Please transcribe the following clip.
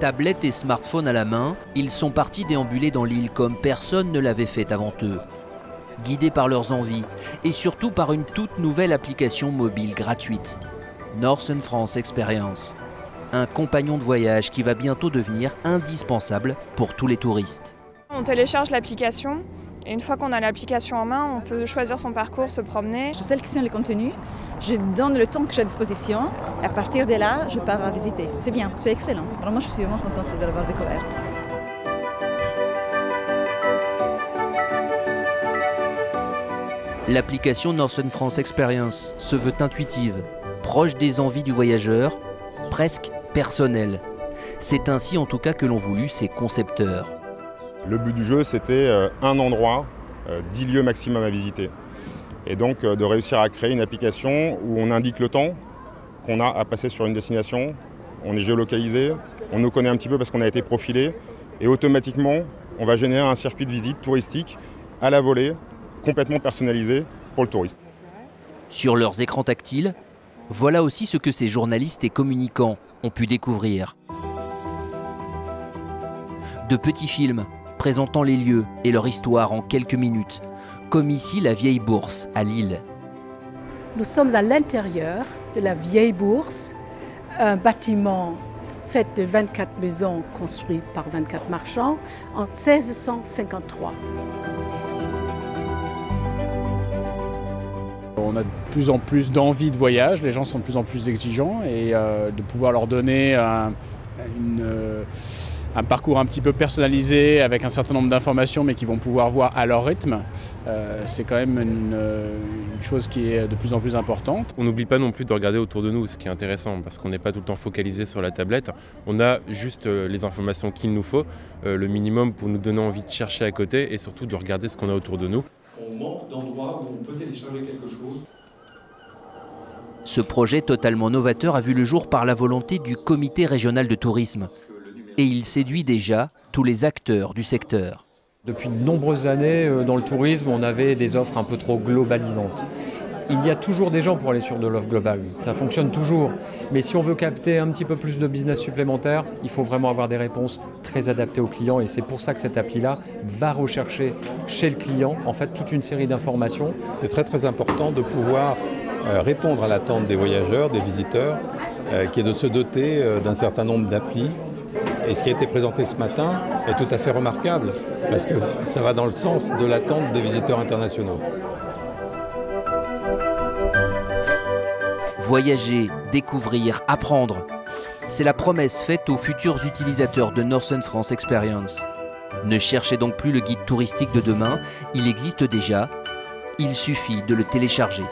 Tablettes et smartphones à la main, ils sont partis déambuler dans l'île comme personne ne l'avait fait avant eux. Guidés par leurs envies et surtout par une toute nouvelle application mobile gratuite. Northern France Experience. Un compagnon de voyage qui va bientôt devenir indispensable pour tous les touristes. On télécharge l'application et une fois qu'on a l'application en main, on peut choisir son parcours, se promener. Je sélectionne le contenu, je donne le temps que j'ai à disposition et à partir de là, je pars à visiter. C'est bien, c'est excellent. Vraiment, je suis vraiment contente de l'avoir découverte. L'application Northern France Experience se veut intuitive, proche des envies du voyageur, presque personnelle. C'est ainsi en tout cas que l'ont voulu ses concepteurs. Le but du jeu, c'était un endroit, 10 lieux maximum à visiter. Et donc de réussir à créer une application où on indique le temps qu'on a à passer sur une destination, on est géolocalisé, on nous connaît un petit peu parce qu'on a été profilé, et automatiquement, on va générer un circuit de visite touristique à la volée, complètement personnalisé pour le touriste. Sur leurs écrans tactiles, voilà aussi ce que ces journalistes et communicants ont pu découvrir. De petits films présentant les lieux et leur histoire en quelques minutes, comme ici la Vieille Bourse à Lille. Nous sommes à l'intérieur de la Vieille Bourse, un bâtiment fait de 24 maisons construites par 24 marchands en 1653. On a de plus en plus d'envie de voyage, les gens sont de plus en plus exigeants et de pouvoir leur donner un parcours un petit peu personnalisé avec un certain nombre d'informations mais qui vont pouvoir voir à leur rythme, c'est quand même une chose qui est de plus en plus importante. On n'oublie pas non plus de regarder autour de nous, ce qui est intéressant parce qu'on n'est pas tout le temps focalisé sur la tablette. On a juste les informations qu'il nous faut, le minimum pour nous donner envie de chercher à côté et surtout de regarder ce qu'on a autour de nous. On manque d'endroits où on peut télécharger quelque chose. Ce projet totalement novateur a vu le jour par la volonté du comité régional de tourisme. Et il séduit déjà tous les acteurs du secteur. Depuis de nombreuses années, dans le tourisme, on avait des offres un peu trop globalisantes. Il y a toujours des gens pour aller sur de l'offre globale, ça fonctionne toujours. Mais si on veut capter un petit peu plus de business supplémentaire, il faut vraiment avoir des réponses très adaptées aux clients. Et c'est pour ça que cette appli-là va rechercher chez le client en fait toute une série d'informations. C'est très important de pouvoir répondre à l'attente des voyageurs, des visiteurs, qui est de se doter d'un certain nombre d'applis. Et ce qui a été présenté ce matin est tout à fait remarquable, parce que ça va dans le sens de l'attente des visiteurs internationaux. Voyager, découvrir, apprendre. C'est la promesse faite aux futurs utilisateurs de Northern France Experience. Ne cherchez donc plus le guide touristique de demain, il existe déjà. Il suffit de le télécharger.